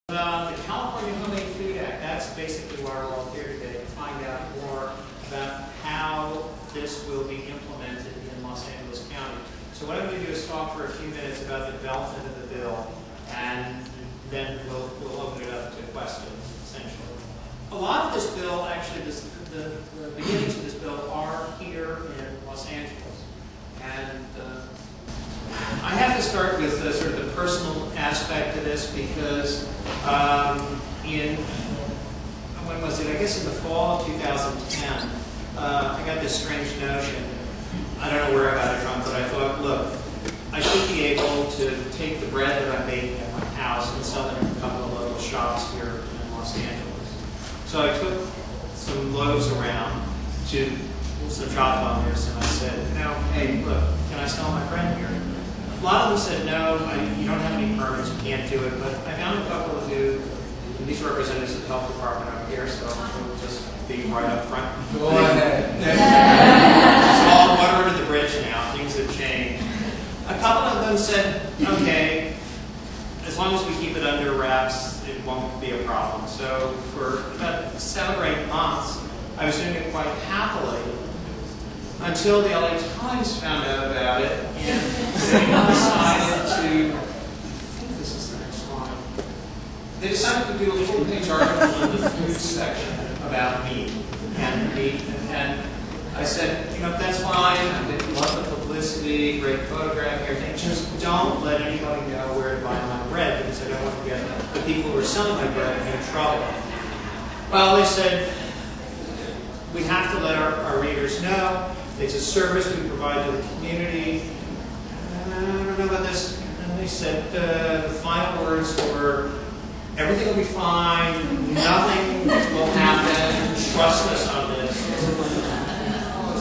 The California Homemade Food Act, that's basically why we're all here today, to find out more about how this will be implemented in Los Angeles County. So what I'm going to do is talk for a few minutes about the development of the bill, and then we'll open it up to questions, essentially. A lot of this bill, actually, the beginnings of this bill are here in Los Angeles. And I have to start with sort of the personal aspect of this because when was it? I guess in the fall of 2010, I got this strange notion. I don't know where I got it from, but I thought, look, I should be able to take the bread that I'm baking at my house and sell it in a couple of local shops here in Los Angeles. So I took some loaves around to some shop owners and I said, hey, look, can I sell my bread here? A lot of them said, no, you don't have any permits, you can't do it, but I found a couple who, and these representatives of the health department up here, so we'll just be right up front. Go ahead. It's all water under the bridge now, things have changed. A couple of them said, okay, as long as we keep it under wraps, it won't be a problem. So for about 7 or 8 months, I was doing it quite happily, until the LA Times found out about it, and they decided to, I think this is the next slide, they decided to do a full-page article in the food section about meat and meat, and I said, that's fine, I love the publicity, great photograph, everything, just don't let anybody know where to buy my bread, because I don't want to get the people who are selling my bread in trouble. Well, they said, we have to let our readers know. It's a service we provide to the community. I don't know about this. And they said the final words were, everything will be fine, nothing will happen, trust us on this.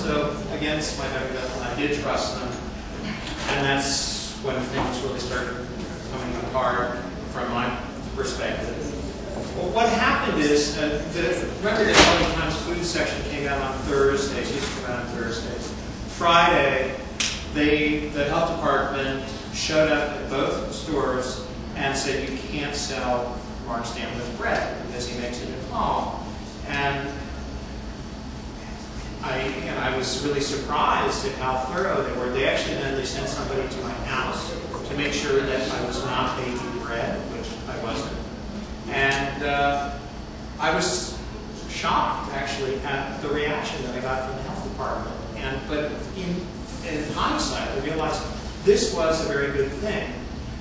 So, against my better judgment, I did trust them. And that's when things really started coming apart from my perspective. Well, what happened is, remember the LA Times food section came out on Thursdays, used to come out on Thursdays. Friday, the health department showed up at both stores and said you can't sell Mark Stambler's bread because he makes it at home. And I was really surprised at how thorough they were. They actually then sent somebody to my house to make sure that I was not baking bread, which I wasn't. And I was shocked, actually, at the reaction that I got from the health department. But in hindsight, I realized this was a very good thing.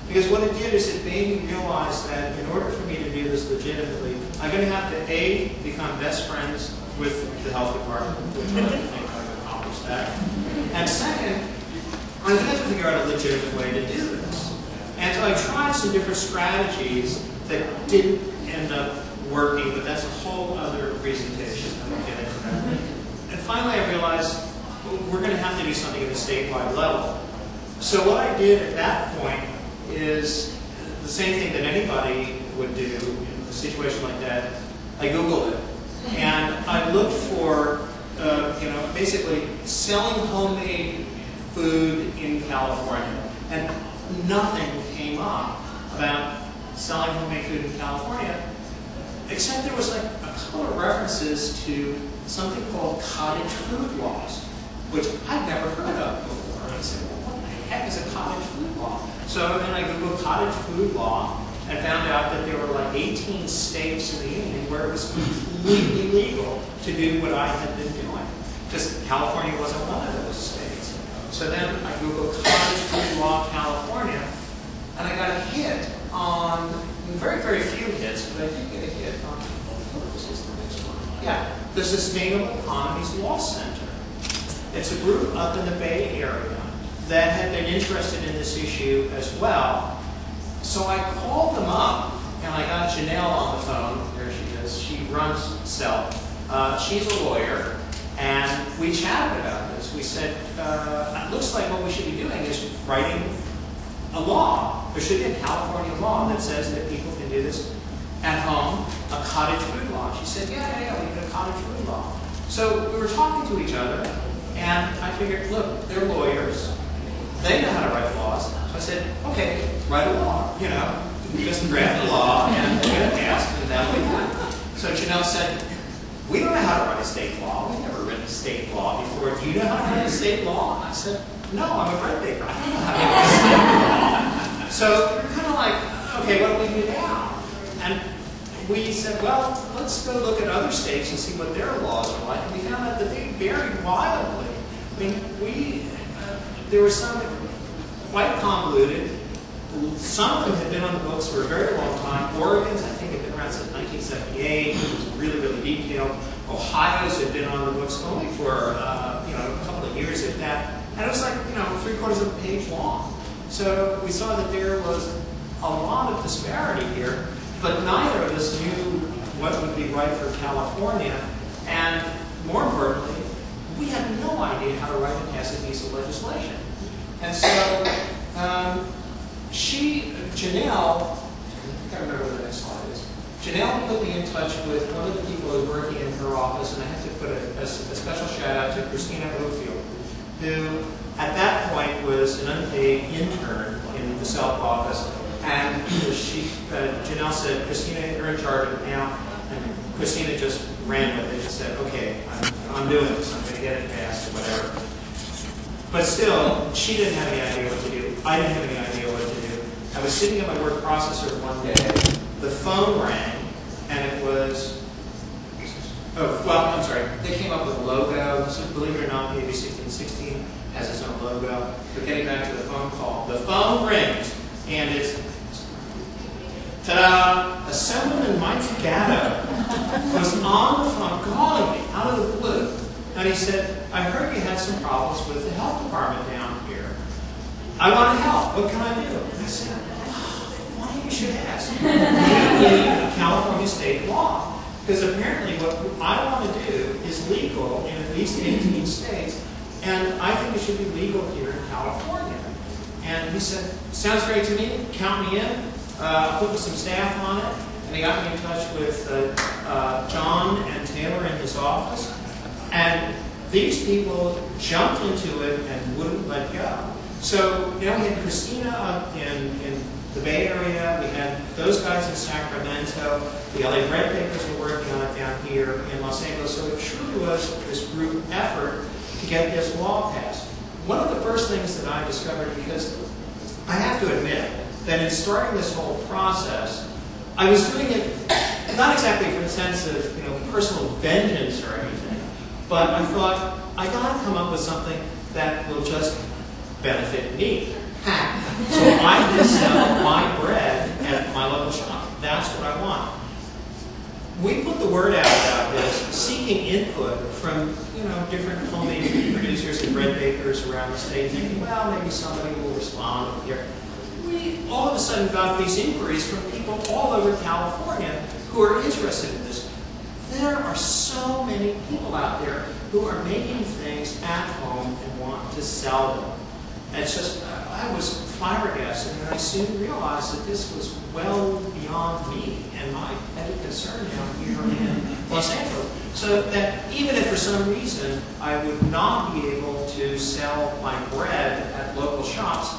Because what it did is it made me realize that in order for me to do this legitimately, I'm going to have to, A, become best friends with the health department, which I don't think I've accomplished that. And second, I'm going to have to figure out a legitimate way to do this. And so I tried some different strategies that didn't end up working, but that's a whole other presentation. I won't get into that. And finally I realized we're going to have to do something at the statewide level. So what I did at that point is the same thing that anybody would do in a situation like that. I Googled it. And I looked for, basically selling homemade food in California. And nothing came up about selling homemade food in California, except there was like a couple of references to something called cottage food laws, which I'd never heard of before. And I said, well, what the heck is a cottage food law? So then I Googled cottage food law and found out that there were like 18 states in the union where it was completely legal to do what I had been doing. Just California wasn't one of those states. So then I Googled cottage food law California, and I got a hit on, very, very few hits, but I did get a hit on, this is the next one. Yeah, the Sustainable Economies Law Center. It's a group up in the Bay Area that had been interested in this issue as well. So I called them up, and I got Janelle on the phone. There she is. She runs CELP. She's a lawyer, and we chatted about this. We said, it looks like what we should be doing is writing a law. There should be a California law that says that people can do this at home, a cottage food law. She said, yeah, we need a cottage food law. So we were talking to each other, and I figured, look, they're lawyers. They know how to write laws. So I said, okay, write a law, just draft a law, and state law. We've never written state law before. Do you know how to write a state law? And I said, no, I'm a bread baker. I don't know how to write a state law. So we're kind of like, okay, what do we do now? And we said, well, let's go look at other states and see what their laws are like. And we found out that they varied wildly. I mean, there were some quite convoluted. Some of them had been on the books for a very long time. Oregon's, I think, had been around since 1978. It was really, really detailed. Ohio's had been on the books only for a couple of years, if that. And it was like 3/4 of a page long. So we saw that there was a lot of disparity here, but neither of us knew what would be right for California. And more importantly, we had no idea how to write and pass a piece of legislation. And so Janelle, I can't remember what the next slide is. Janelle put me in touch with one of the people who was working in her office, and I have to put a special shout out to Christina Oakfield, who at that point was an unpaid intern in the South office. And Janelle said, Christina, you're in charge of it now. And Christina just ran with it and said, okay, I'm doing this. I'm going to get it passed or whatever. But still, she didn't have any idea what to do. I didn't have any idea what to do. I was sitting at my word processor one day. The phone rang, and it was, I'm sorry. They came up with a logo. So believe it or not, AB1616 has its own logo. But getting back to the phone call, the phone rings, and it's, ta-da! Assemblyman Mike Gatto was on the phone calling me out of the blue. And he said, I heard you had some problems with the health department down here. I want to help. What can I do? And I said, why you should ask? You need California state law. Because apparently what I want to do is legal in at least 18 states, and I think it should be legal here in California. And he said, sounds great to me. Count me in. I'll put some staff on it. And he got me in touch with John and Taylor in his office. And these people jumped into it and wouldn't let go. So now we had Christina up in the Bay Area. We had those guys in Sacramento. The LA Bread Bakers were working on it down here in Los Angeles. So it truly was this group effort to get this law passed. One of the first things that I discovered, because I have to admit that in starting this whole process, I was doing it not exactly from a sense of personal vengeance or anything, but I thought, I got to come up with something that will just benefit me. So I can sell my bread at my local shop. That's what I want. We put the word out about this, seeking input from different homemade producers and bread bakers around the state, thinking, well, maybe somebody will respond here. We all of a sudden got these inquiries from people all over California who are interested in this. There are so many people out there who are making things at home and want to sell them. And it's just, I was flabbergasted, and I soon realized that this was well beyond me and my petty concern down here in Los Angeles. So that even if for some reason I would not be able to sell my bread at local shops,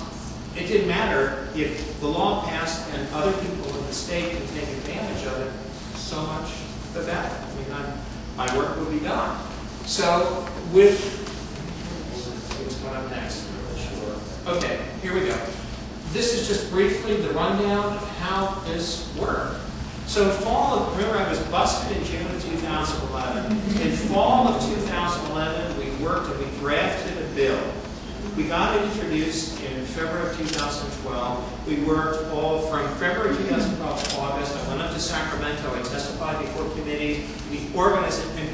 it didn't matter if the law passed and other people in the state could take advantage of it, so much the better. I mean, my work would be done. So with, what's going on next? Okay, here we go. This is just briefly the rundown of how this worked. So remember I was busted in June of 2011. In fall of 2011, we worked and we drafted a bill. We got it introduced in February of 2012. We worked all from February 2012 to August. I went up to Sacramento. I testified before committees. We organized it. And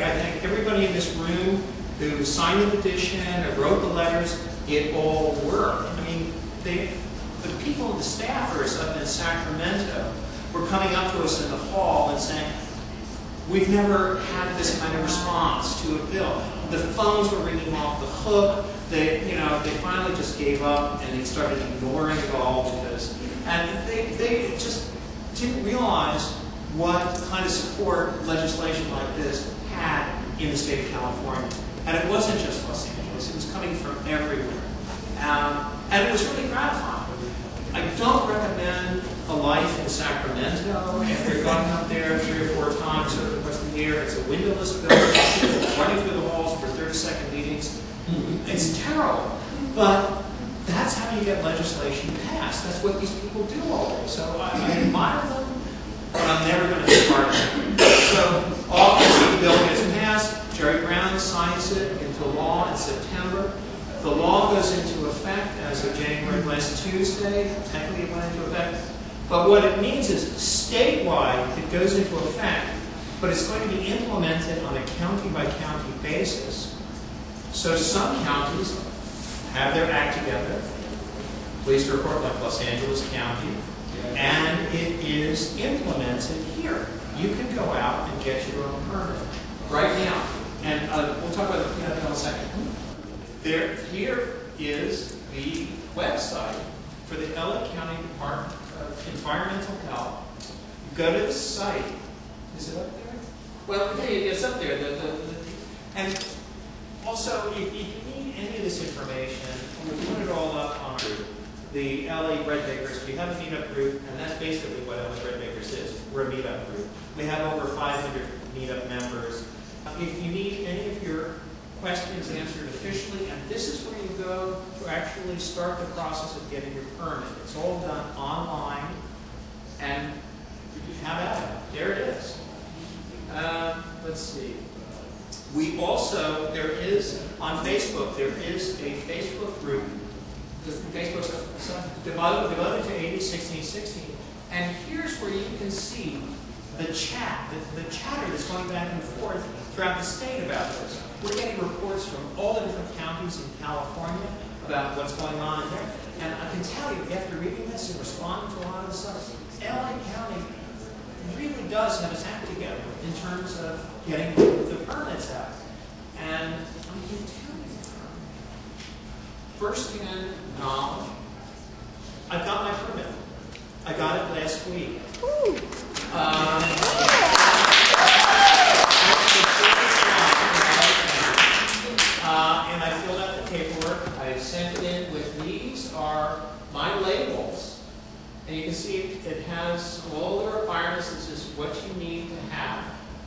I thank everybody in this room who signed the petition and wrote the letters. It all worked. I mean, the people, the staffers up in Sacramento were coming up to us in the hall and saying, we've never had this kind of response to a bill. The phones were ringing off the hook. They finally just gave up and they started ignoring it all and they just didn't realize what kind of support legislation like this had in the state of California. And it wasn't just Los Angeles. It was coming from everywhere. And it was really gratifying. I don't recommend a life in Sacramento. If you're going up there 3 or 4 times over the course of the there. It's a windowless building, people running through the halls for 30-second meetings. It's terrible, but that's how you get legislation passed. That's what these people do all day. So I admire them, but I'm never going to be part of it. So August, the bill gets passed. Jerry Brown signs it into law in September. The law goes into effect as of January last Tuesday. Technically, it went into effect. But what it means is statewide, it goes into effect, but it's going to be implemented on a county-by-county basis. So some counties have their act together, police report like Los Angeles County, and it is implemented here. You can go out and get your own permit right now. And we'll talk about that in a second. Here is the website for the LA County Department of Environmental Health. You go to the site. Is it up there? Well, it's up there. And also, if you need any of this information, we'll put it all up on the LA Bread Bakers. We have a meetup group, and that's basically what LA Bread Bakers is. We're a meetup group. We have over 500 meetup members. If you need any of your questions answered officially, and this is where you go to actually start the process of getting your permit. It's all done online, and how about it? There it is. Let's see. We also, there is, on Facebook, there is a Facebook group. Facebook's devoted to AB1616, and here's where you can see the chat, the chatter that's going back and forth throughout the state about this. We're getting reports from all the different counties in California about what's going on in there. And I can tell you, after reading this and responding to a lot of the stuff, LA County really does have its act together in terms of getting the permits out. And I can tell you, first-hand knowledge, I've got my permit. I got it last week. And I filled out the paperwork. I sent it in with these are my labels. And you can see it has all the requirements. This is what you need to have.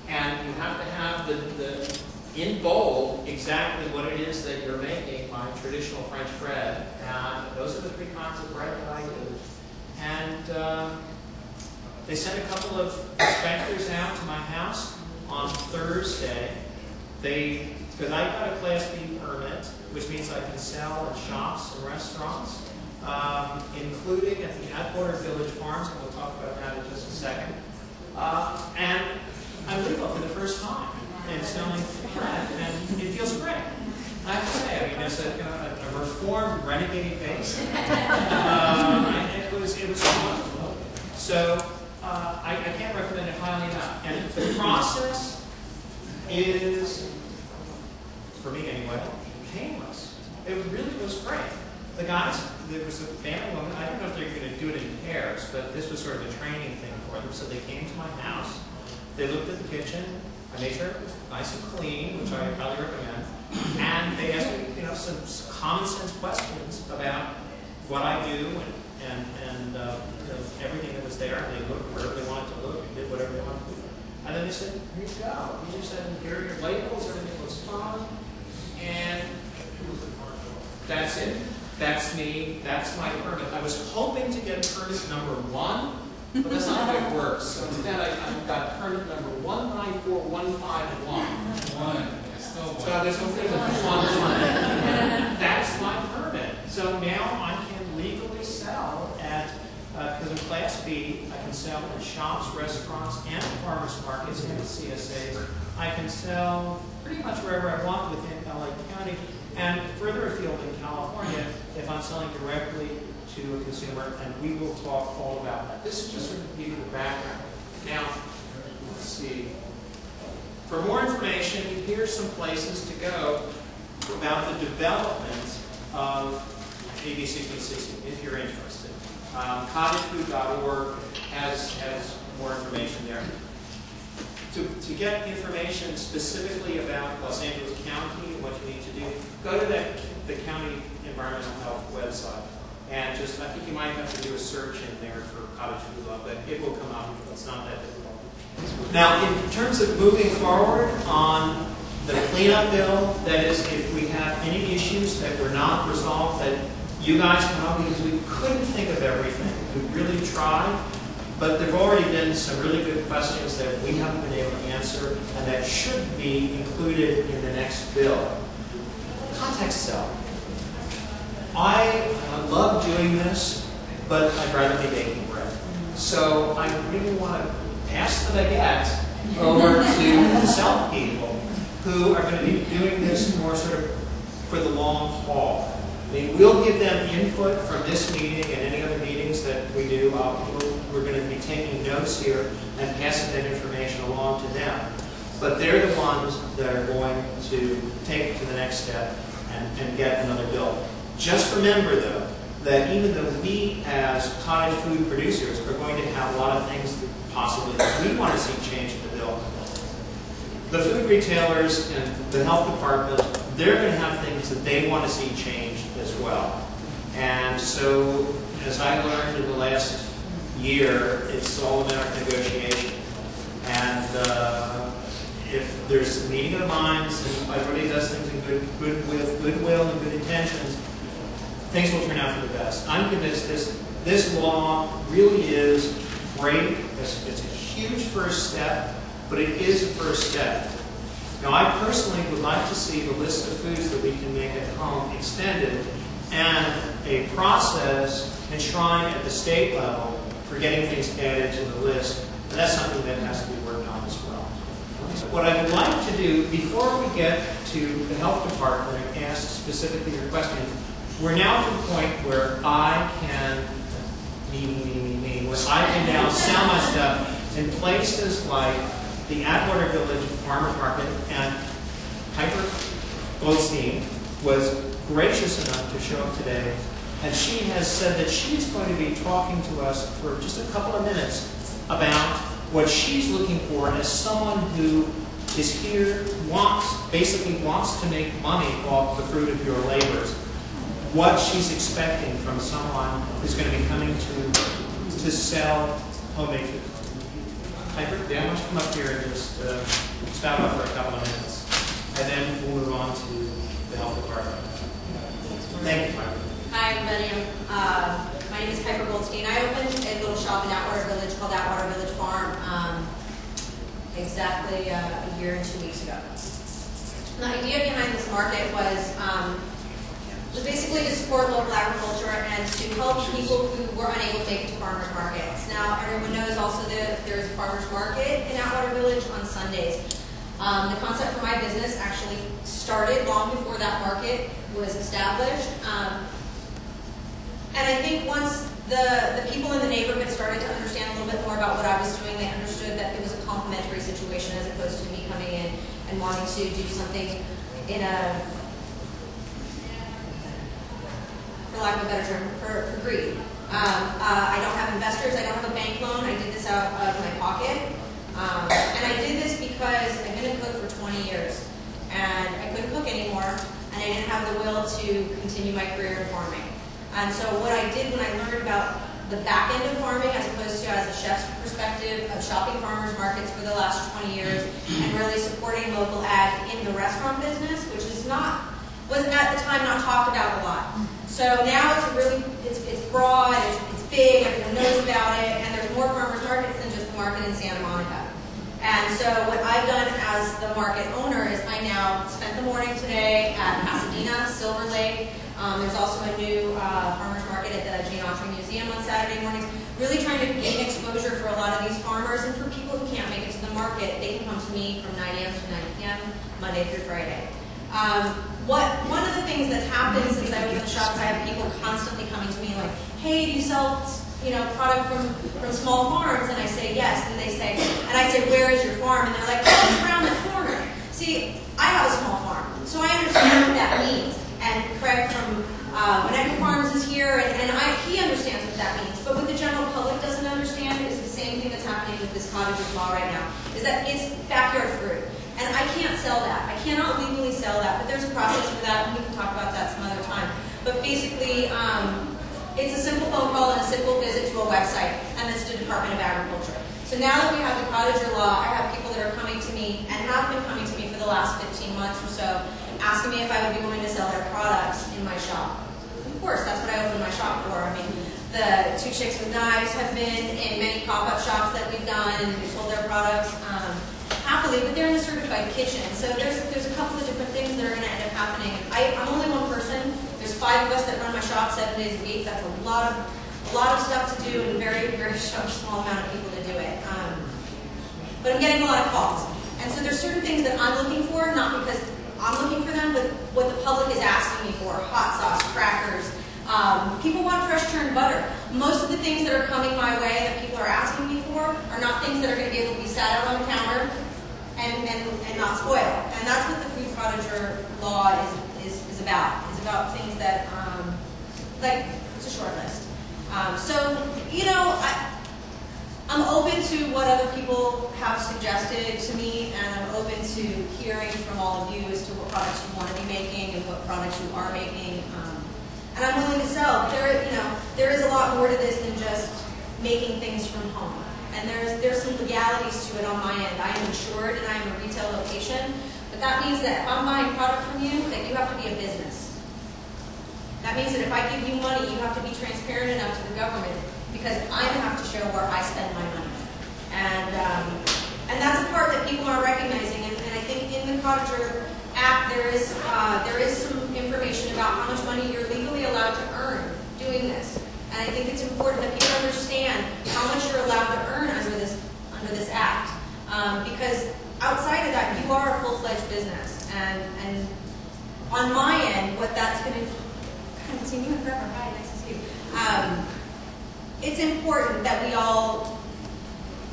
And you have to have the in bold exactly what it is that you're making, my traditional French bread. And those are the 3 kinds of bread that I use. And they sent a couple of inspectors out to my house on Thursday. Because I got a Class B permit, which means I can sell in shops and restaurants, including at the Atwater Village Farms, and we'll talk about that in just a second. And I'm legal for the first time in selling bread, and it feels great. I have to say, I mean, there's a reformed renegade base. It was wonderful. So I can't recommend it highly enough. And the process is, for me anyway, painless. It really was great. The guys, there was a family woman, I don't know if they're going to do it in pairs, but this was sort of a training thing for them. So they came to my house, they looked at the kitchen, I made sure it was nice and clean, which I highly recommend, and they asked me, some common sense questions about what I do and everything that was there, and they looked wherever they wanted to look and did whatever they wanted to do. And then they said, here you go. You just said, here are your labels, everything looks fine. And that's it. That's me. That's my permit. I was hoping to get permit number 1, but that's not how it works. So instead, I've got permit number 194151. So there's no 1. That's my permit. So now I can legally sell at, because I'm Class B, I can sell in shops, restaurants, and farmers markets and CSAs. I can sell pretty much wherever I want within LA County, and further afield in California if I'm selling directly to a consumer, and we will talk all about that. This is just sort of give you the background. Now, let's see. For more information, here's some places to go about the development of AB1616 if you're interested. Cottagefood.org has more information there. To get information specifically about Los Angeles County and what you need to do, go to the County Environmental Health website. And I think you might have to do a search in there for Cottage Food Law, but it will come up. It's not that difficult. Now, in terms of moving forward on the cleanup bill, that is, if we have any issues that were not resolved, that you guys come up, because we couldn't think of everything. We really tried, but there have already been some really good questions that we haven't been able to answer, and that should be included in the next bill. Context cell. I love doing this, but I'd rather be baking bread. So I really want to pass the baguette over to the cell people who are going to be doing this more sort of for the long haul. I mean, we'll give them input from this meeting and any other meetings that we do. We're going to be taking notes here and passing that information along to them. But they're the ones that are going to take it to the next step and get another bill. Just remember, though, that even though we as cottage food producers are going to have a lot of things that possibly that we want to see changed in the bill, the food retailers and the health department, they're going to have things that they want to see changed as well. And so, as I learned in the last year, it's all a matter of negotiation. And if there's a meeting of the minds and everybody does things in goodwill and good intentions, things will turn out for the best. I'm convinced this law really is great. It's a huge first step, but it is a first step. Now, I personally would like to see the list of foods that we can make at home extended and a process enshrined at the state level for getting things added to the list. And that's something that has to be worked on as well. So what I would like to do, before we get to the health department and ask specifically your question, we're now to the point where I can, where I can now sell my stuff in places like the Atwater Village Farmers Market, and Piper Goldstein was gracious enough to show up today, and she has said that she's going to be talking to us for just a couple of minutes about what she's looking for as someone who is here, basically wants to make money off the fruit of your labors. What she's expecting from someone who's going to be coming to sell homemade food. Piper, yeah, why don't you come up here and just spout up for a couple of minutes, and then we'll move on to the health department. Thank you, Piper. Hi, everybody. My name is Piper Goldstein. I opened a little shop in Atwater Village called Atwater Village Farm exactly a year and 2 weeks ago. The idea behind this market was basically to support local agriculture and to help people who were unable to make it to farmers markets. Now, everyone knows also that there's a farmers market in Atwater Village on Sundays. The concept for my business actually started long before that market was established. And I think once the people in the neighborhood started to understand a little bit more about what I was doing, they understood that it was a complementary situation as opposed to me coming in and wanting to do something in a, for lack of a better term, for greed. I don't have investors, I don't have a bank loan, I did this out of my pocket. And I did this because I've been a cook for 20 years, and I couldn't cook anymore, and I didn't have the will to continue my career in farming. And so what I did when I learned about the back end of farming, as opposed to as a chef's perspective of shopping farmers markets for the last 20 years, and really supporting local ag in the restaurant business, which wasn't at the time not talked about a lot. So now it's broad, it's big, everyone knows about it, and there's more farmers markets than just the market in Santa Monica. And so what I've done as the market owner is I now spent the morning today at Pasadena, Silver Lake. There's also a new farmers market at the Jane Autry Museum on Saturday mornings. Really trying to gain exposure for a lot of these farmers, and for people who can't make it to the market, they can come to me from 9 a.m. to 9 p.m. Monday through Friday. One of the things that's happened since I was in the shop is I have people constantly coming to me like, hey, do you sell product from small farms? And I say yes, and I say, where is your farm? And they're like, oh, it's around the corner. See, I have a small farm, so I understand what that means. And Craig from Enacted Farms is here, and he understands what that means. But what the general public doesn't understand is the same thing that's happening with this cottages law right now, is that it's backyard fruit. And I can't sell that. I cannot legally sell that, but there's a process for that, and we can talk about that some other time. But basically, it's a simple phone call and a simple visit to a website, and it's the Department of Agriculture. So now that we have the cottager law, I have people that are coming to me and have been coming to me for the last 15 months or so, asking me if I would be willing to sell their products in my shop. Of course, that's what I opened my shop for. I mean, the Two Chicks with Knives have been in many pop-up shops that we've done, and we've sold their products happily, but they're in the certified kitchen. So there's a couple of different things that are going to end up happening. I'm only one person. There's 5 of us that run my shop 7 days a week. That's a lot of stuff to do and a very, very small amount of people to do it. But I'm getting a lot of calls. And so there's certain things that I'm looking for, not because I'm looking for them, but what the public is asking me for. Hot sauce, crackers. People want fresh churned butter. Most of the things that are coming my way that people are asking me for are not things that are going to be able to be sat out on the counter and not spoil. And that's what the food cottager law is about. It's about things that, like, it's a short list. So, you know, I'm open to what other people have suggested to me, and I'm open to hearing from all of you as to what products you want to be making and what products you are making. And I'm willing to sell. There is a lot more to this than just making things from home. And there's some legalities to it on my end. I am insured and I am a retail location, but that means that if I'm buying product from you, that you have to be a business. That means that if I give you money, you have to be transparent enough to the government, because I have to show where I spend my money. And that's a part that people aren't recognizing. And I think in the Cottager Act there is some information about how much money you're legally allowed to earn doing this. And I think it's important that people understand how much you're allowed to earn under this act, because outside of that, you are a full-fledged business. And on my end, what that's going to continue forever. Hi, nice to see you. It's important that we all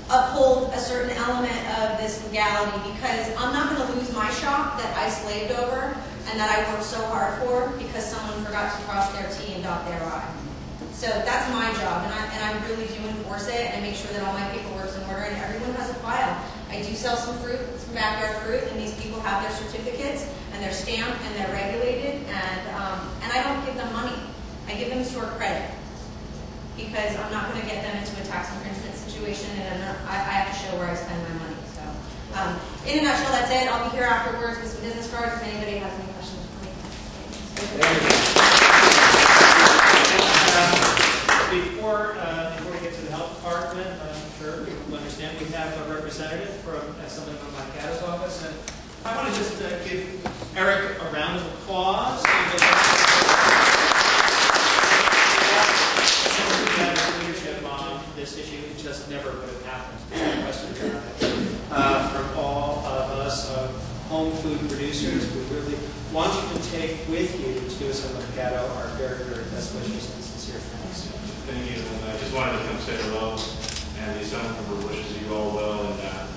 uphold a certain element of this legality, because I'm not going to lose my shop that I slaved over and that I worked so hard for because someone forgot to cross their T and dot their I. So that's my job, and I really do enforce it, and I make sure that all my paperwork's in order and everyone has a file. I do sell some fruit, some backyard fruit, and these people have their certificates and they're stamped and they're regulated, and I don't give them money. I give them store credit, because I'm not going to get them into a tax infringement situation, and I have to show where I spend my money. So, in a nutshell, that's it. I'll be here afterwards with some business cards if anybody has any questions for me. Before we get to the health department, I'm sure people understand we have a representative from somebody from my CATO's office, and I want to just give Eric a round of applause. Leadership on this issue, it just never would have happened. From all of us home food producers, we really want you to take with you to us at Mercado our very, very best wishes and sincere thanks. Thank you. And I just wanted to come say hello and the Stambler wishes you all well, and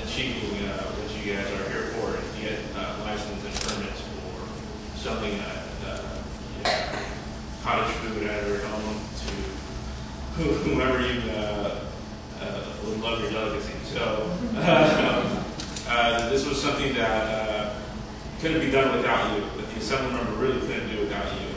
achieving what you guys are here for, to get license and permits for selling cottage food at your home to whomever you would love your delicacy. So this was something that couldn't be done without you, but the assembly member really couldn't do without you.